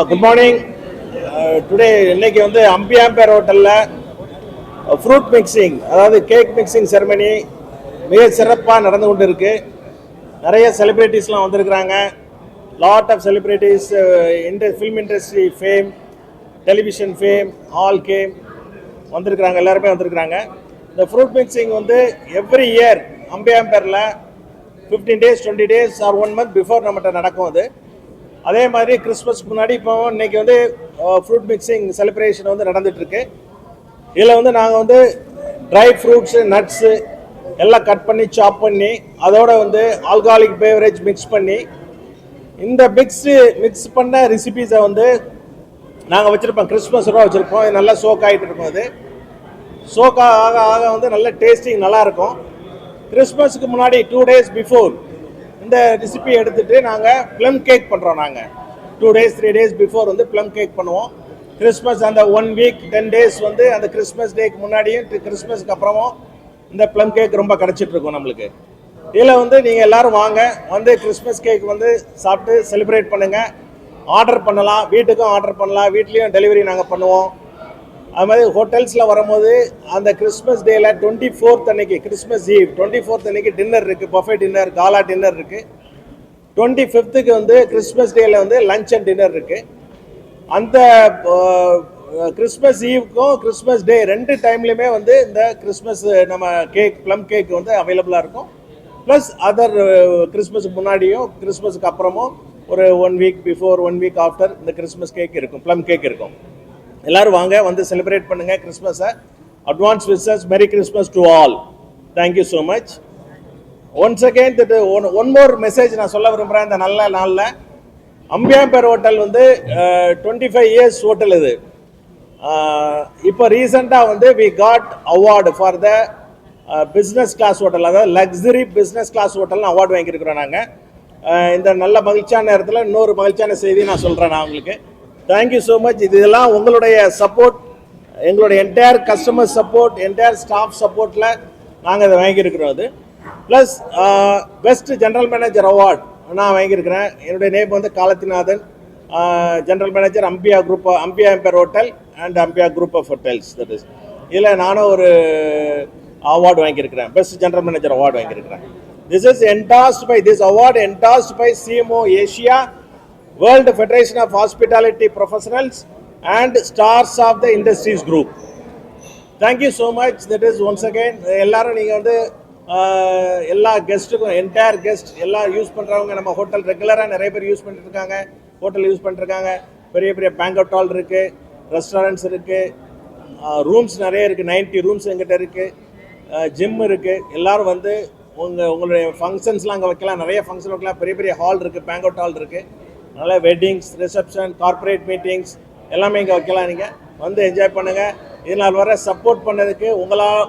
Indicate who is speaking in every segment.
Speaker 1: Good morning. Today இன்னைக்கு வந்து அம்பியாம்பேர் ஹோட்டலில் ஃப்ரூட் மிக்சிங், அதாவது கேக் மிக்சிங் செரமனி மிக சிறப்பாக நடந்து கொண்டு இருக்கு. நிறைய செலிப்ரிட்டிஸ்லாம் வந்திருக்கிறாங்க. Lot of celebrities, film industry fame, television fame, all came வந்திருக்கிறாங்க. எல்லாருமே வந்திருக்கிறாங்க. இந்த ஃப்ரூட் மிக்சிங் வந்து எவ்ரி இயர் அம்பியாம்பேரில் 15 days 20 days or 1 month before நம்மகிட்ட நடக்கும். அது அதே மாதிரி கிறிஸ்மஸ்க்கு முன்னாடி இப்போ இன்னைக்கு வந்து ஃப்ரூட் மிக்சிங் செலிப்ரேஷன் வந்து நடந்துட்டுருக்கு. இதில் வந்து நாங்கள் வந்து ட்ரை ஃப்ரூட்ஸு, நட்ஸு எல்லாம் கட் பண்ணி சாப் பண்ணி அதோட வந்து ஆல்கஹாலிக் பேவரேஜ் மிக்ஸ் பண்ணி இந்த மிக்ஸ் பண்ண ரெசிபீஸை வந்து நாங்கள் வச்சுருப்போம். கிறிஸ்மஸ் ரூபா வச்சுருப்போம். இது நல்லா சோக் ஆகிட்டு இருக்கும். அது சோக் ஆக ஆக வந்து நல்ல டேஸ்டிங் நல்லாயிருக்கும். கிறிஸ்மஸுக்கு முன்னாடி 2 days பிஃபோர் இந்த ரெசிபி எடுத்துகிட்டு நாங்கள் ப்ளம் கேக் பண்ணுறோம். நாங்கள் 2 days 3 days பிஃபோர் வந்து ப்ளம் கேக் பண்ணுவோம். கிறிஸ்மஸ் அந்த 1 week 10 days வந்து அந்த கிறிஸ்மஸ் டேக்கு முன்னாடியும் கிறிஸ்மஸ்க்கு அப்புறமும் இந்த ப்ளம் கேக் ரொம்ப கிடச்சிட்ருக்கோம் நம்மளுக்கு. இதில் வந்து நீங்கள் எல்லோரும் வாங்க, வந்து கிறிஸ்மஸ் கேக் வந்து சாப்பிட்டு செலிப்ரேட் பண்ணுங்கள். ஆர்டர் பண்ணலாம், வீட்டுக்கும் ஆர்டர் பண்ணலாம், வீட்லேயும் டெலிவரி நாங்கள் பண்ணுவோம். அது மாதிரி ஹோட்டல்ஸில் வரும்போது அந்த கிறிஸ்மஸ் டேயில் 24th அன்னைக்கு, கிறிஸ்மஸ் ஈவ் 24th அன்னைக்கு டின்னர் இருக்குது, பஃபே டின்னர், காலா டின்னர் இருக்குது. 25th வந்து கிறிஸ்மஸ் டேயில் வந்து லஞ்ச் அண்ட் டின்னர் இருக்குது. அந்த கிறிஸ்மஸ் ஈவுக்கும் கிறிஸ்மஸ் டே 2 டைம்லையுமே வந்து இந்த கிறிஸ்மஸ் நம்ம கேக், ப்ளம் கேக் வந்து அவைலபிளாக இருக்கும். ப்ளஸ் அதர் கிறிஸ்மஸுக்கு முன்னாடியும் கிறிஸ்மஸுக்கு அப்புறமும் ஒரு 1 week பிஃபோர் 1 week ஆஃப்டர் இந்த கிறிஸ்மஸ் கேக் இருக்கும், ப்ளம் கேக் இருக்கும். எல்லாரும் வாங்க, வந்து செலிப்ரேட் பண்ணுங்க கிறிஸ்மஸை. Advance wishes, merry Christmas to all. Thank you so much. Once again one more message நான் சொல்ல விரும்புகிறேன். இந்த நல்ல நாளில் அம்பியாம்பேர் ஹோட்டல் வந்து 25 years ஹோட்டல். இது இப்போ ரீசெண்டாக வந்து we got award for the business class hotel, அதாவது லக்ஸரி பிஸ்னஸ் கிளாஸ் ஹோட்டல்னு அவார்டு வாங்கியிருக்கிறோம் நாங்கள். இந்த நல்ல மகிழ்ச்சியான நேரத்தில் இன்னொரு மகிழ்ச்சியான செய்தி நான் சொல்கிறேன் நான் உங்களுக்கு. Thank you so much. இதெல்லாம் உங்களுடைய சப்போர்ட், எங்களுடைய entire customer support, entire staff சப்போர்ட்டில் நாங்கள் இதை வாங்கியிருக்கிறோம். அது plus best general manager award நான் வாங்கியிருக்கிறேன். என்னுடைய நேம் வந்து காலத்திநாதன், ஜென்ரல் மேனேஜர் அம்பியாம்பேர் ஹோட்டல் அண்ட் அம்பியா group of hotels. That is இதில் நானும் ஒரு அவார்டு வாங்கியிருக்கிறேன், பெஸ்ட் ஜென்ரல் மேனேஜர் அவார்டு வாங்கியிருக்கிறேன். This award endorsed by CMO Asia, World Federation of Hospitality Professionals and stars of the industries group. Thank you so much. That is once again எல்லாரும் நீங்கள் வந்து எல்லா கெஸ்ட்டுக்கும், entire guest எல்லாம் use பண்ணுறவங்க, நம்ம hotel ரெகுலராக நிறைய பேர் யூஸ் பண்ணிட்டு இருக்காங்க, ஹோட்டல் யூஸ் பண்ணிட்டுருக்காங்க. பெரிய பெரிய பேங்க்அவுட் ஹால் இருக்குது, ரெஸ்டாரண்ட்ஸ் இருக்குது, ரூம்ஸ் நிறைய இருக்குது, 90 ரூம்ஸ் எங்கிட்ட இருக்குது, ஜிம் இருக்குது. எல்லோரும் வந்து உங்களுடைய ஃபங்க்ஷன்ஸ்லாம் அங்கே வைக்கலாம், நிறைய ஃபங்க்ஷன் வைக்கலாம். பெரிய பெரிய ஹால் இருக்குது, பேங்க்அவுட் ஹால் இருக்குது. அதனால் வெட்டிங்ஸ், ரிசப்ஷன், கார்ப்பரேட் மீட்டிங்ஸ் எல்லாமே இங்கே வைக்கலாம். நீங்கள் வந்து என்ஜாய் பண்ணுங்கள். இதனால் வர சப்போர்ட் பண்ணதுக்கு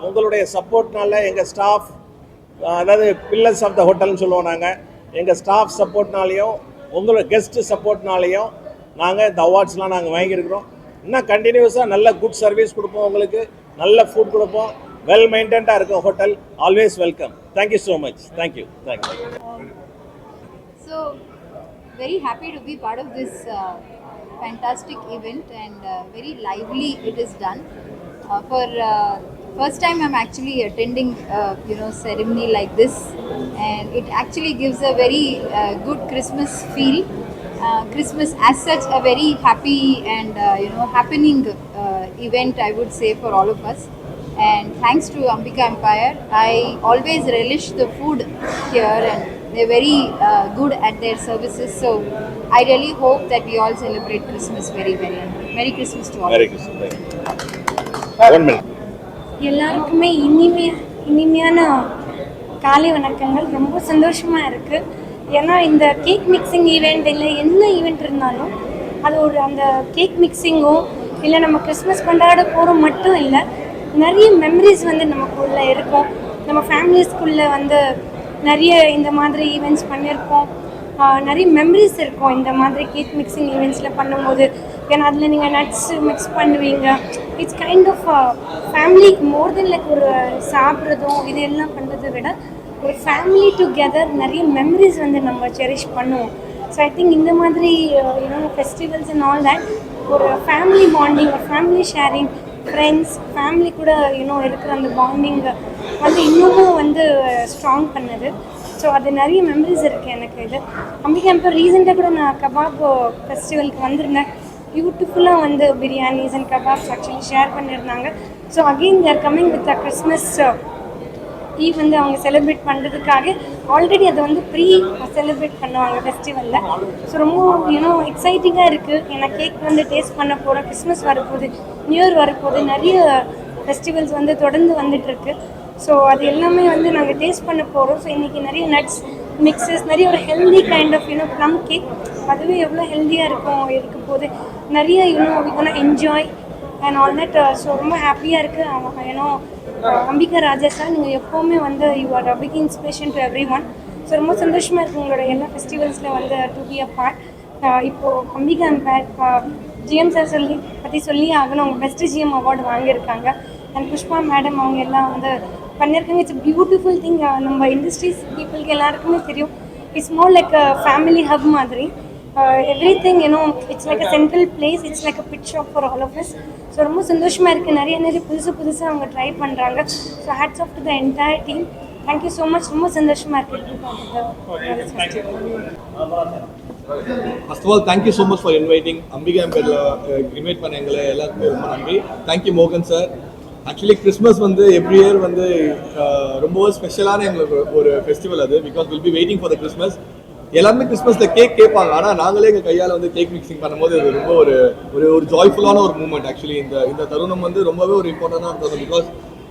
Speaker 1: உங்களுடைய சப்போர்ட்னால எங்கள் ஸ்டாஃப், அதாவது பில்லர்ஸ் ஆஃப் த ஹோட்டல்னு சொல்லுவோம் நாங்கள், எங்கள் ஸ்டாஃப் சப்போர்ட்னாலையும் உங்களோட கெஸ்ட்டு சப்போர்ட்னாலையும் நாங்கள் இந்த அவார்ட்ஸ்லாம் நாங்கள் வாங்கியிருக்கிறோம். இன்னும் கண்டினியூஸாக நல்ல குட் சர்வீஸ் கொடுப்போம், உங்களுக்கு நல்ல ஃபுட் கொடுப்போம், வெல் மெயின்டைன்டாக இருக்கும் hotel. Always welcome. Thank you so much. Thank you.
Speaker 2: So very happy to be part of this fantastic event, and very lively it is done. For first time I'm actually attending ceremony like this, and it actually gives a very good Christmas feel. Christmas as such a very happy and happening event, I would say, for all of us. And thanks to Ambika Empire, I always relish the food here, and they're very good at their services. So I really hope that we all celebrate Christmas very, very. Merry Christmas to all.
Speaker 1: Merry Christmas. 1 minute.
Speaker 3: எல்லாருக்குமே இனிமையான காலை வணக்கங்கள். ரொம்ப சந்தோஷமாக இருக்குது. ஏன்னா இந்த cake mixing event இல்லை என்ன ஈவெண்ட் இருந்தாலும் அது ஒரு அந்த கேக் மிக்சிங்கும் இல்லை நம்ம கிறிஸ்மஸ் கொண்டாட போகிறோம் மட்டும் இல்லை, நிறைய மெமரிஸ் வந்து நமக்குள்ளே இருக்கும். நம்ம ஃபேமிலிஸ்குள்ளே வந்து நிறைய இந்த மாதிரி ஈவெண்ட்ஸ் பண்ணியிருக்கோம், நிறைய மெமரிஸ் இருக்கும் இந்த மாதிரி கேக் மிக்சிங் ஈவெண்ட்ஸில் பண்ணும்போது. ஏன்னா அதில் நீங்கள் நட்ஸ் மிக்ஸ் பண்ணுவீங்க. It's kind of family more then like ஒரு சாப்பிட்றதும் இது எல்லாம் பண்ணுறதை விட ஒரு ஃபேமிலி டுகெதர் நிறைய மெமரிஸ் வந்து நம்ம செரிஷ் பண்ணுவோம். ஸோ ஐ திங்க் இந்த மாதிரி ஃபெஸ்டிவல்ஸ் அண்ட் ஆல் தட் ஒரு ஃபேமிலி பாண்டிங், ஒரு ஃபேமிலி ஷேரிங், ஃப்ரெண்ட்ஸ் ஃபேமிலி கூட இருக்கிற அந்த பாண்டிங் வந்து இன்னமும் வந்து ஸ்ட்ராங் பண்ணுது. ஸோ அது நிறைய மெமரிஸ் இருக்குது எனக்கு. இது அம்பிகா எம்பையர் ரீசெண்டாக கூட நான் கபாப் ஃபெஸ்டிவலுக்கு வந்திருந்தேன். பியூட்டிஃபுல்லாக வந்து biryanis and kebabs actually share பண்ணியிருந்தாங்க. So again there coming with a Christmas eve வந்து அவங்க செலிப்ரேட் பண்ணுறதுக்காக ஆல்ரெடி அதை வந்து செலிப்ரேட் பண்ணுவாங்க ஃபெஸ்டிவலில். ஸோ ரொம்ப எக்ஸைட்டிங்காக இருக்குது. ஏன்னா கேக் வந்து டேஸ்ட் பண்ண போகிறோம். கிறிஸ்மஸ் வரப்போகுது, நியூ இயர் வரப்போகுது, நிறைய ஃபெஸ்டிவல்ஸ் வந்து தொடர்ந்து வந்துட்டுருக்கு. ஸோ அது எல்லாமே வந்து நாங்கள் டேஸ்ட் பண்ண போகிறோம். ஸோ இன்றைக்கி நிறைய நட்ஸ் மிக்சஸ், நிறைய ஒரு healthy kind of plum cake, அதுவே எவ்வளோ ஹெல்த்தியாக இருக்க போது நிறைய enjoy and all that. So ரொம்ப ஹாப்பியாக இருக்குது. அம்பிகா ராஜா சார், நீங்கள் எப்போவுமே வந்து you are a big inspiration to everyone. So ரொம்ப சந்தோஷமாக இருக்குது உங்களோட எல்லா ஃபெஸ்டிவல்ஸில் வந்து டு பி அ பார்ட். இப்போது அம்பிகா எம்பையர் ஜிஎம் சார் சொல்லி ஆகணும். அவங்க பெஸ்ட்டு ஜிஎம் அவார்டு வாங்கியிருக்காங்க. அண்ட் புஷ்பா மேடம் அவங்க எல்லாம் வந்து பண்ணியிருக்காங்க. It's beautiful thing. நம்ம இண்டஸ்ட்ரீஸ் பீப்புளுக்கு எல்லாருக்குமே தெரியும், it's more like a family hub மாதிரி. Everything it's like a central place, it's like a pit shop for all of us. So ரொம்ப சந்தோஷமாக இருக்குது. நிறைய புதுசாக அவங்க ட்ரை பண்ணுறாங்க. So hats off to the entire team. Thank you so much. ரொம்ப சந்தோஷமாக இருக்குது.
Speaker 4: First of all, thank you so much for inviting Ambika Empire invite பண்ண எங்களை எல்லாருக்குமே ரொம்ப நன்றி. தேங்க்யூ மோகன் சார். ஆக்சுவலி கிறிஸ்மஸ் வந்து எவ்ரி இயர் வந்து ரொம்ப ஸ்பெஷலான எங்களுக்கு ஒரு ஃபெஸ்டிவல் அது. Because will be waiting for the Christmas. எல்லாருமே கிறிஸ்மஸில் கேக் கேட்பாங்க, ஆனால் நாங்களே எங்கள் கையால் வந்து கேக் மிக்சிங் பண்ணும்போது இது ரொம்ப ஒரு ஜாய்ஃபுல்லான ஒரு மூமெண்ட். ஆக்சுவலி இந்த தருணம் வந்து ரொம்பவே ஒரு இம்பார்ட்டண்டான தருணம். பிகாஸ்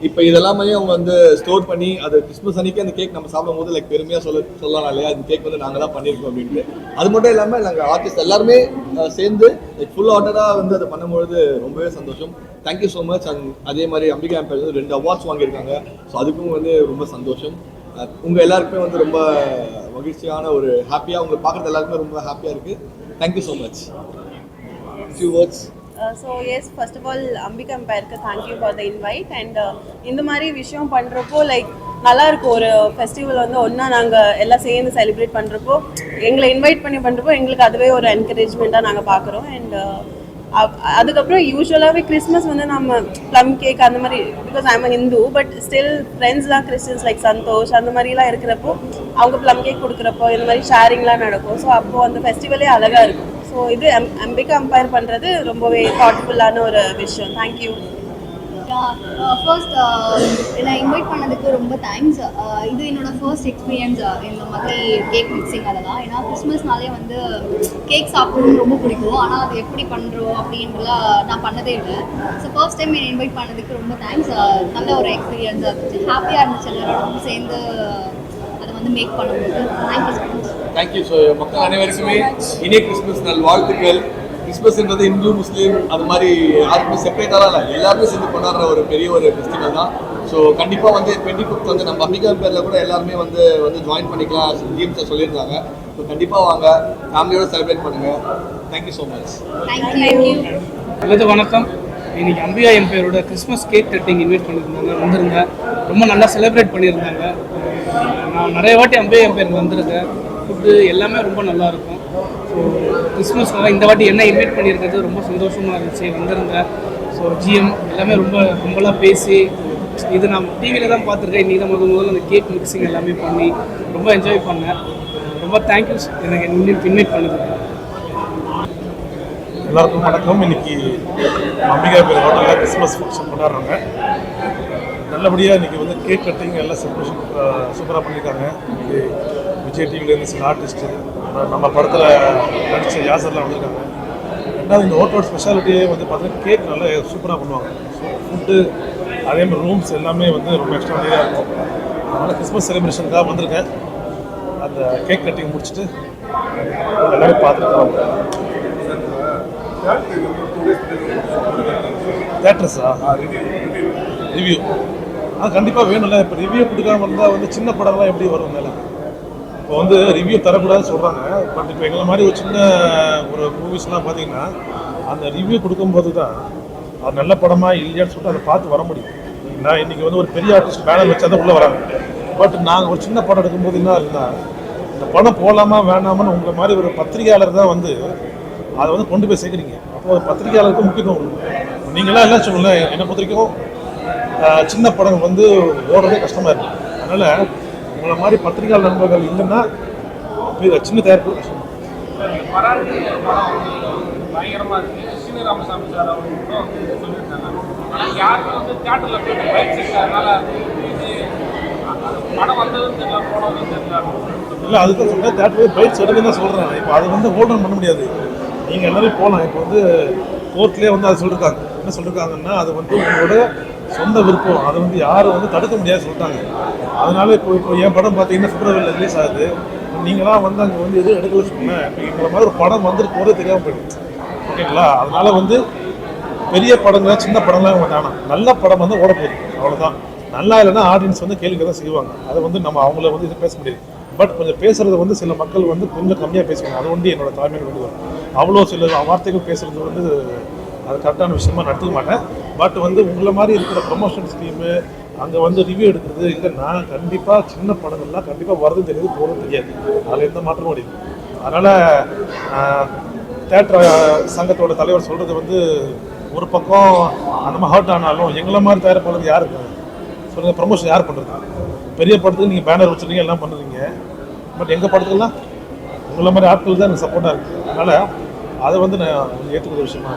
Speaker 4: இப்போ இதெல்லாமே அவங்க வந்து ஸ்டோர் பண்ணி அது கிறிஸ்மஸ் அன்றைக்கி அந்த கேக் நம்ம சாப்பிடும் போது லைக் பெருமையாக சொல்லலாம் இல்லையா, அந்த கேக் வந்து நாங்கள் தான் பண்ணியிருக்கோம் அப்படின்ட்டு. அது மட்டும் இல்லாமல் நாங்கள் ஆர்டிஸ்ட் எல்லாருமே சேர்ந்து லைக் ஃபுல் ஆர்டராக வந்து அதை பண்ணும்பொழுது ரொம்பவே சந்தோஷம். Thank you so much. அண்ட் அதே மாதிரி அம்பிகா எம்பையர் வந்து 2 அவார்ட்ஸ் வாங்கியிருக்காங்க. ஸோ அதுக்கும் வந்து ரொம்ப சந்தோஷம். உங்கள் எல்லாருக்குமே வந்து ரொம்ப மகிழ்ச்சியான ஒரு ஹாப்பியாக உங்களை பார்க்குறது எல்லாருக்குமே ரொம்ப ஹாப்பியாக இருக்குது. Thank you so much. Few words.
Speaker 5: So yes, first of all, Ambika Empire, thank you for the invite. And இந்த மாதிரி விஷயம் பண்ணுறப்போ லைக் நல்லா இருக்கும். ஒரு ஃபெஸ்டிவல் வந்து ஒன்றா நாங்கள் எல்லாம் சேர்ந்து செலிப்ரேட் பண்ணுறப்போ, எங்களை இன்வைட் பண்ணி பண்ணுறப்போ எங்களுக்கு அதுவே ஒரு என்கரேஜ்மெண்ட்டாக நாங்கள் பார்க்குறோம். அண்ட் அதுக்கப்புறம் யூஸ்வலாகவே கிறிஸ்மஸ் வந்து நம்ம ப்ளம் கேக் அந்த மாதிரி, because I am Hindu, but still ஃப்ரெண்ட்ஸ்லாம் கிறிஸ்டின்ஸ் லைக் சந்தோஷ் அந்த மாதிரிலாம் இருக்கிறப்போ அவங்க ப்ளம் கேக் கொடுக்குறப்போ இந்த மாதிரி ஷேரிங்லாம் நடக்கும். ஸோ அப்போது அந்த ஃபெஸ்டிவலே அழகாக இருக்கும். ஸோ இது அம்பிகா எம்பையர் பண்ணுறது ரொம்பவே தாட்ஃபுல்லான ஒரு விஷயம். தேங்க்யூ.
Speaker 2: ஃபர்ஸ்ட் என்னை இன்வைட் பண்ணதுக்கு ரொம்ப தேங்க்ஸ். இது என்னோட ஃபர்ஸ்ட் எக்ஸ்பீரியன்ஸ் இந்த மாதிரி கேக் மிக்சிங். அதெல்லாம் ஏன்னா கிறிஸ்மஸ்னாலே வந்து கேக் சாப்பிடணும்னு ரொம்ப பிடிக்கும், ஆனால் அது எப்படி பண்ணுறோம் அப்படின்றலாம் நான் பண்ணதே இல்லை. ஸோ ஃபர்ஸ்ட் டைம் என்னை இன்வைட் பண்ணதுக்கு ரொம்ப தேங்க்ஸ். நல்ல ஒரு எக்ஸ்பீரியன்ஸாக இருந்துச்சு, ஹாப்பியாக இருந்துச்சு எல்லாரோட சேர்ந்து அதை வந்து மேக் பண்ணும்போது. Thank you so much.
Speaker 4: Thank you. So மக்கள் அனைவருக்குமே இனிய கிறிஸ்மஸ் நல் வாழ்த்துக்கள். கிறிஸ்மஸ்ன்றது இந்து முஸ்லீம் அது மாதிரி யாருக்குமே செப்பரேட்டாலாம் இல்லை, எல்லாருமே சேர்ந்து கொண்டாடுற ஒரு பெரிய ஒரு ஃபெஸ்டிவல் தான். ஸோ கண்டிப்பாக வந்து 25th வந்து நம்ம அம்பிகா பேரில் கூட எல்லாருமே வந்து ஜாயின் பண்ணிக்கலாம் ஜிஎம் சார் சொல்லியிருந்தாங்க. ஸோ கண்டிப்பாக வாங்க, ஃபேமிலியோடு செலிப்ரேட் பண்ணுங்கள். Thank you so much.
Speaker 2: தேங்க்யூ.
Speaker 6: எல்லாத்துக்கும் வணக்கம். இன்றைக்கி அம்பிகா எம்பையரோட கிறிஸ்மஸ் கேக் கட்டிங் இன்வைட் பண்ணியிருந்தாங்க, வந்திருந்தேன். ரொம்ப நல்லா செலிப்ரேட் பண்ணியிருந்தாங்க. நான் நிறைய வாட்டி அம்பிகா எம்பையருக்கு வந்திருக்கேன். ஃபுட்டு எல்லாமே ரொம்ப நல்லாயிருக்கும். ஸோ கிறிஸ்மஸ்க்காக இந்த வாட்டி என்ன இன்வைட் பண்ணியிருக்கிறது ரொம்ப சந்தோஷமாக இருந்துச்சு, வந்திருந்தேன். ஸோ ஜிஎம் எல்லாமே ரொம்பலாம் பேசி, இது நான் டிவியில் தான் பார்த்துருக்கேன். இன்றைக்கி தான் முதல்ல அந்த கேக் மிக்சிங் எல்லாமே பண்ணி ரொம்ப என்ஜாய் பண்ணேன். ரொம்ப தேங்க்யூஸ் எனக்கு இன்வைட் பண்ணதுக்கு.
Speaker 7: எல்லாருக்கும் வணக்கம். இன்னைக்கு அம்பிகா பேர் ஹோட்டலில் கிறிஸ்மஸ் ஃபங்க்ஷன் கொண்டாடுறாங்க. நல்லபடியாக இன்றைக்கி வந்து கேக் கட்டிங் எல்லாம் செலிப்ரேஷன் சூப்பராக பண்ணியிருக்காங்க. இன்றைக்கி விஜய் டிவிலேருந்து சில ஆர்டிஸ்ட்டு நம்ம படத்தில் நடித்த யாசர்லாம் வந்திருக்காங்க. ரெண்டாவது இந்த ஹோட்டலோட ஸ்பெஷாலிட்டியே வந்து பார்த்தீங்கன்னா கேக் நல்லா சூப்பராக பண்ணுவாங்க. ஸோ ஃபுட்டு அதேமாதிரி ரூம்ஸ் எல்லாமே வந்து ரொம்ப எக்ஸ்ட்ராடினரியாக இருக்கும். அதனால் கிறிஸ்மஸ் செலிப்ரேஷனுக்காக வந்திருக்கேன். அந்த கேக் கட்டிங் முடிச்சுட்டு எல்லோரும் பார்த்துட்டு தேட்டர்ஸா ரிவ்யூ கண்டிப்பாக வேணும்ல. இப்போ ரிவ்யூ கொடுக்காம இருந்தால் வந்து சின்ன படம்லாம் எப்படி வரும் மேலே? இப்போ வந்து ரிவ்யூ தரக்கூடாதுன்னு சொல்கிறாங்க. பட் இப்போ எங்களை மாதிரி ஒரு சின்ன ஒரு மூவிஸ்லாம் பார்த்தீங்கன்னா அந்த ரிவ்யூ கொடுக்கும்போது தான் அது நல்ல படமாக இல்லையான்னு சொல்லிட்டு அதை பார்த்து வர முடியும். நான் இன்றைக்கி வந்து ஒரு பெரிய ஆர்டிஸ்ட் பேனர் வச்சா தான் உள்ளே வராங்க. பட் நாங்கள் ஒரு சின்ன படம் எடுக்கும்போது என்ன இருந்தால் இந்த படம் போகலாமா வேணாமான்னு உங்களை மாதிரி ஒரு பத்திரிகையாளர் தான் வந்து அதை வந்து கொண்டு போய் சேர்க்குறீங்க. அப்போ ஒரு பத்திரிகையாளருக்கு முக்கியத்துவம் கொடுக்கும். நீங்களாம் எல்லாம் சொல்லல, என்னை பொறுத்த வரைக்கும் சின்ன படம் வந்து ஓடுறதே கஷ்டமாக இருக்குது. அதனால் உங்களை மாதிரி பத்திரிகையாளர் நண்பர்கள் இல்லைன்னா சின்ன தயாரிப்பு கஷ்டம்.
Speaker 8: பயங்கரமாக இருக்குது. சீனி ராமசாமி சார் அவர்களும் வந்து சொல்லியிருக்காங்க. ஆனால் யாருமே வந்து தியேட்டரில் போய் பைக் செக்டர்னால இது படம் வந்ததும் தெரியல, போனதும் தெரியல.
Speaker 7: இல்லை, அதுதான் சொல்கிறேன், தேட்டர் பைக் எடுக்குன்னு தான் சொல்கிறேன். இப்போ அது வந்து ஹோல்டன் பண்ண முடியாது. நீங்கள் எல்லோரும் போகலாம். இப்போ வந்து கோர்ட்லேயே வந்து அதை சொல்லியிருக்காங்க. என்ன சொல்லியிருக்காங்கன்னா அது வந்து உங்களோட சொந்த விருப்பம், அதை வந்து யாரும் வந்து தடுக்க முடியாது சொல்லிட்டாங்க. அதனால இப்போ என் படம் பார்த்தீங்கன்னா பிப்ரவரியில் ரிலீஸ் ஆகுது. நீங்களாம் வந்து அங்கே வந்து எதுவும் எடுக்கல சொன்னேன். இப்போ எங்களை மாதிரி ஒரு படம் வந்துட்டு போகிறதே தெரியாமல் போயிடுச்சு. ஓகேங்களா? அதனால வந்து பெரிய படங்கள் சின்ன படம்லாம் வேணாம், நல்ல படம் வந்து ஓட போகுது, அவ்வளோதான். நல்லா இல்லைன்னா ஆடியன்ஸ் வந்து கேள்வி தான் செய்வாங்க. அதை வந்து நம்ம அவங்கள வந்து இது பேச முடியாது. பட் கொஞ்சம் பேசுறது வந்து சில மக்கள் வந்து கொஞ்சம் கம்மியாக பேசுவாங்க. அது வந்து என்னோட தாய்மையில் கொண்டு வரும். அவ்வளோ சில வார்த்தைகள் பேசுறது வந்து அது கரெக்டான விஷயமா நடத்துக்க மாட்டேன். பட் வந்து உங்களை மாதிரி இருக்கிற ப்ரொமோஷன் ஸ்கீமு அங்கே வந்து ரிவ்யூ எடுக்கிறது இல்லை. நான் கண்டிப்பாக சின்ன படங்கள்லாம் கண்டிப்பாக வரதும் தெரியாது, போகிறதும் தெரியாது. அதில் எந்த மாற்றமும் முடியும். அதனால் தேட்டர் சங்கத்தோட தலைவர் சொல்கிறது வந்து ஒரு பக்கம் அந்த மாதிரி ஹர்ட் ஆனாலும் எங்களை மாதிரி தயாரிப்பாளர் யார் இருக்காங்க சொல்லுங்கள்? ப்ரொமோஷன் யார் பண்ணுறது? பெரிய படத்துக்கு நீங்கள் பேனர் வச்சுருக்கீங்க, எல்லாம் பண்ணுறீங்க. பட் எங்கள் படத்துக்கெல்லாம் உங்களை மாதிரி ஆட்கள் தான் எனக்கு சப்போர்ட்டாக இருக்குது. அதனால் அதை வந்து நான் ஏற்றுக்கிற விஷயமா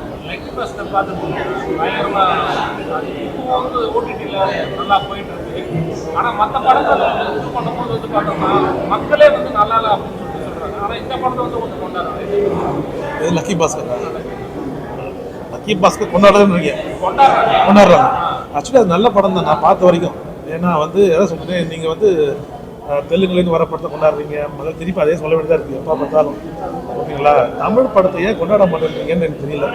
Speaker 8: வந்து ஓடிடியில் நல்லா போயிட்டு இருக்கு. ஆனால் மற்ற படங்கள் இது பண்ணும்போது வந்து பார்த்தோம்னா மக்களே வந்து நல்லா இல்லை அப்படின்னு சொல்றாங்க. ஆனால் இந்த படத்தை வந்து கொஞ்சம் கொண்டாடுறாங்க.
Speaker 7: இது லக்கி பாஸ்கர். லக்கி பாஸ்கர் கொண்டாடுறதுன்னு கொண்டாடுறாங்க. ஆக்சுவலி அது நல்ல படம் தான் நான் பார்த்த வரைக்கும். ஏன்னா வந்து எதாவது சொல்கிறேன், நீங்கள் வந்து தெலுங்குலேருந்து வர படத்தை கொண்டாடுறீங்க, முதல்ல திருப்பி அதே சொல்ல வேண்டியதாக இருக்குது எப்போ பார்த்தாலும். ஓகேங்களா? தமிழ் படத்தை ஏன் கொண்டாட மாட்டேங்கிறீங்கன்னு எனக்கு தெரியல.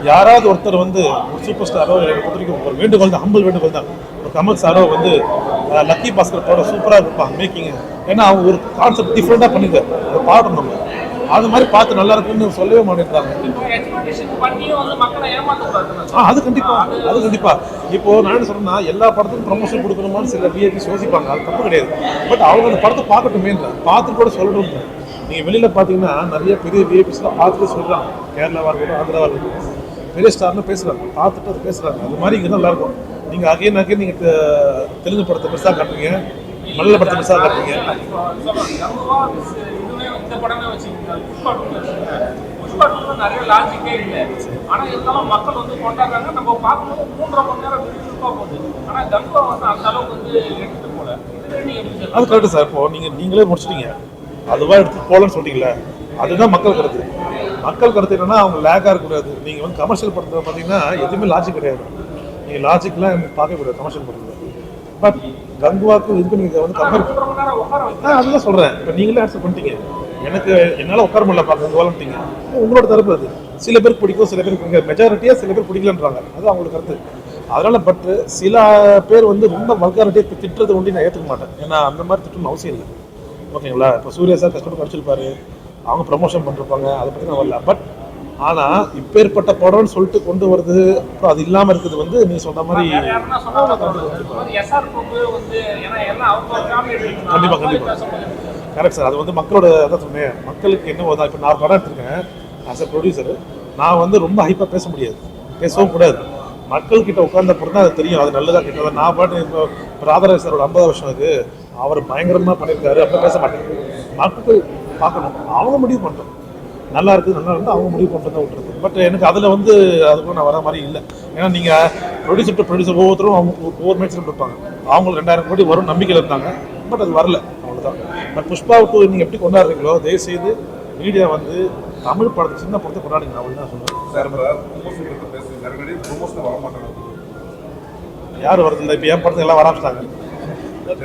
Speaker 7: யாராவது ஒருத்தர் வந்து ஒரு சூப்பர் ஸ்டாரோ எனக்கு பொறுத்திருக்கும் ஒரு வேண்டுகோள் தான், ஹம்பிள் வேண்டுகோள் தான், ஒரு கமல் சாரோ வந்து லக்கி பாஸ்கர் படம் சூப்பராக இருப்பாங்க மேக்கிங். ஏன்னா அவங்க ஒரு கான்செப்ட் டிஃப்ரெண்ட்டாக பண்ணியிருக்காரு, அதை பாடணும் நம்ம. அது மாதிரி பார்த்து நல்லா இருக்குன்னு சொல்லவே மாட்டேங்கிறாங்க. அது கண்டிப்பா இப்போ நான் என்ன சொல்றேன்னா எல்லா படத்துக்கும் ப்ரமோஷன் கொடுக்கணுமான்னு சில விஐபிஸ் யோசிப்பாங்க. அது தப்பு கிடையாது. பட் அவங்க அந்த படத்தை பார்க்கட்டுமேன்ற பார்த்துட்டு கூட சொல்லணும். நீங்க வெளியில பாத்தீங்கன்னா நிறைய பெரிய விஐபிஸ்லாம் பார்த்துட்டு சொல்றாங்க. கேரளாவா இருக்கட்டும், ஆந்திராவா இருக்கட்டும், பெரிய ஸ்டார்னு பேசுறாங்க, பார்த்துட்டு அது பேசுறாங்க. அது மாதிரி இங்கே நல்லா இருக்கும். நீங்க அகைன் நீங்க தெலுங்கு படத்தை பெருசாக காட்டுறீங்க, மலையாள படத்தை பெருசாக காட்டுறீங்க.
Speaker 8: இந்த படமே வச்சுக்கிட்டாங்க. புஷ்பா நிறைய லாஜிக்கே இல்லை. ஆனால் இருந்தாலும் மக்கள் வந்து கொண்டாடுறாங்க. நம்ம பார்க்கும்போது 3.5 மணி நேரம் விறுவிறுப்பாக போகுது. ஆனால் கங்கா வந்து அந்த அளவுக்கு வந்து எடுத்துட்டு போல.
Speaker 7: அது கரெக்டு சார். இப்போ நீங்களே முடிச்சிட்டீங்க, அதுவாக எடுத்து போகலன்னு சொல்லிட்டீங்களே, அதுதான் மக்கள் கருத்து. மக்கள் கருத்து என்னன்னா அவங்க லேக்காக இருக்கக்கூடாது. நீங்கள் வந்து கமர்ஷியல் படத்தை பார்த்தீங்கன்னா எதுவுமே லாஜிக் கிடையாது. நீங்கள் லாஜிக்லாம் பார்க்கக்கூடாது கமர்ஷியல் படத்தில். பட் கங்குவாக்கும் இதுக்கு நீங்கள் வந்து கம்பேர் அதுதான் சொல்கிறேன். இப்போ நீங்களே ஆன்சர் பண்ணிட்டீங்க. எனக்கு என்னால் உட்கார முடியல பார்க்க வாலண்டிங்க. உங்களோட தரப்பு அது. சில பேருக்கு பிடிக்கும், சில பேருக்கு பிடிக்கும். மெஜாரிட்டியாக சில பேர் பிடிக்கலன்றாங்க, அது அவங்களுக்கு கருத்து. அதனால் பட் சில பேர் வந்து ரொம்ப வல்காரிட்டியாக திட்டுறது ஒண்டி நான் ஏற்றுக்க மாட்டேன். ஏன்னா அந்த மாதிரி திட்டணும் அவசியம் இல்லை. ஓகேங்களா? இப்போ சூர்யா சார் கஷ்டப்பட்டு நடிச்சிருப்பாரு, அவங்க ப்ரமோஷன் பண்ணிருப்பாங்க, அதை பற்றி நான் வரல. பட் ஆனால் இப்பேற்பட்ட படம்னு சொல்லிட்டு கொண்டு வருது, அப்புறம் அது இல்லாமல் இருக்குது வந்து நீ சொல்ற மாதிரி கண்டிப்பாக கரெக்ட் சார். அது வந்து மக்களோட அதான் சொன்னேன், மக்களுக்கு என்ன தான். இப்போ நான் படம் எடுத்திருக்கேன் ஆஸ் அ ப்ரொடியூசர். நான் வந்து ரொம்ப ஹைப்பாக பேச முடியாது, பேசவும் கூடாது. மக்கள்கிட்ட உட்கார்ந்த பொறுத்து தான் அது தெரியும், அது நல்லதாக கிட்ட. நான் பாட்டு இப்போ ராதாராஜ் சாரோட 50 வருஷம் அது அவர் பயங்கரமாக பண்ணியிருக்காரு, அப்போ பேச மாட்டேன். மக்கள் பார்க்கணும், அவங்க முடிவு பண்ணுறோம். நல்லா இருக்குது, நல்லா இருந்தால் அவங்க முடிவு பண்ணுறதா விட்டுறது. பட் எனக்கு அதில் வந்து அதுக்குள்ள நான் வர மாதிரி இல்லை. ஏன்னா நீங்கள் ப்ரொடியூசர் டு ப்ரொடியூசர் ஒவ்வொருத்தரும் அவங்க ஒவ்வொரு மேட்ச்சில் இருப்பாங்க. அவங்களுக்கு 2000 கோடி வரும் நம்பிக்கையில் இருந்தாங்க. பட் அது வரல, அவ்வளோதான். பட் புஷ்பா டூ நீங்கள் எப்படி கொண்டாடுறீங்களோ தயவுசெய்து மீடியா வந்து தமிழ் படத்தை சின்ன படத்தை கொண்டாடுங்க, அவள் தான் சொல்லுவேன். யார் வருது இல்லை? இப்போ என் படத்துக்கு எல்லாம் வராமிச்சிட்டாங்க,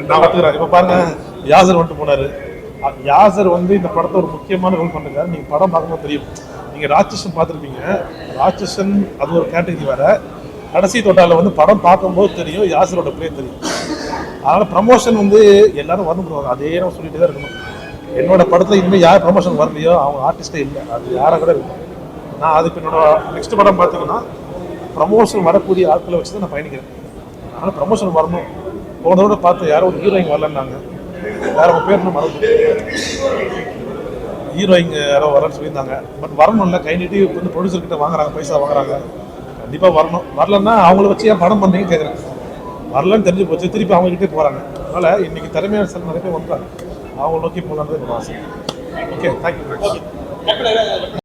Speaker 7: நான் பார்த்துக்கிறேன். இப்போ பாருங்க, யாசர் வந்துட்டு போனார். யாசர் வந்து இந்த படத்தை ஒரு முக்கியமான ரோல் பண்ணிருக்காரு. நீங்கள் படம் பார்க்கும்போது தெரியும். நீங்கள் ராட்சசன் பார்த்துருப்பீங்க. ராட்சசன் அது ஒரு கேட்டகரி வேற. கடைசி தொட்டால வந்து படம் பார்க்கும்போது தெரியும், யாசரோட பிளே தெரியும். அதனால் ப்ரமோஷன் வந்து எல்லாரும் வரணும்வாங்க, அதே நம்ம சொல்லிட்டு தான் இருக்கணும். என்னோட படத்தில் இனிமேல் யார் ப்ரமோஷன் வரலையோ அவங்க ஆர்டிஸ்டே இல்லை, அது யாரை கூட இருக்கும். நான் அதுக்கு என்னோட நெக்ஸ்ட் படம் பார்த்தீங்கன்னா ப்ரமோஷன் வரக்கூடிய ஆட்களை வச்சு தான் நான் பயணிக்கிறேன். அதனால் ப்ரமோஷன் வரணும். போனதோட பார்த்து யாரும் ஒரு ஹீரோயின் வரலன்னாங்க, வேற ஒரு பேர் என்ன மறந்து ஹீரோயிங்க யாரோ வரேன்னு சொல்லியிருந்தாங்க. பட் வரணும்ல, கை நீட்டி வந்து ப்ரொடியூசர் கிட்ட வாங்குறாங்க, பைசா வாங்குறாங்க. கண்டிப்பாக வரணும். வரலன்னா அவங்கள வச்சு ஏன் படம் பண்ணீங்கன்னு கேட்குறேன். வரலன்னு தெரிஞ்சு போச்சு, திருப்பி அவங்ககிட்டே போகிறாங்க. அதனால் இன்னைக்கு திறமையான சார் நிறைய பேர் வந்துட்டாங்க. அவங்க நோக்கி போகலான்றது ஆசை. Okay, thank you.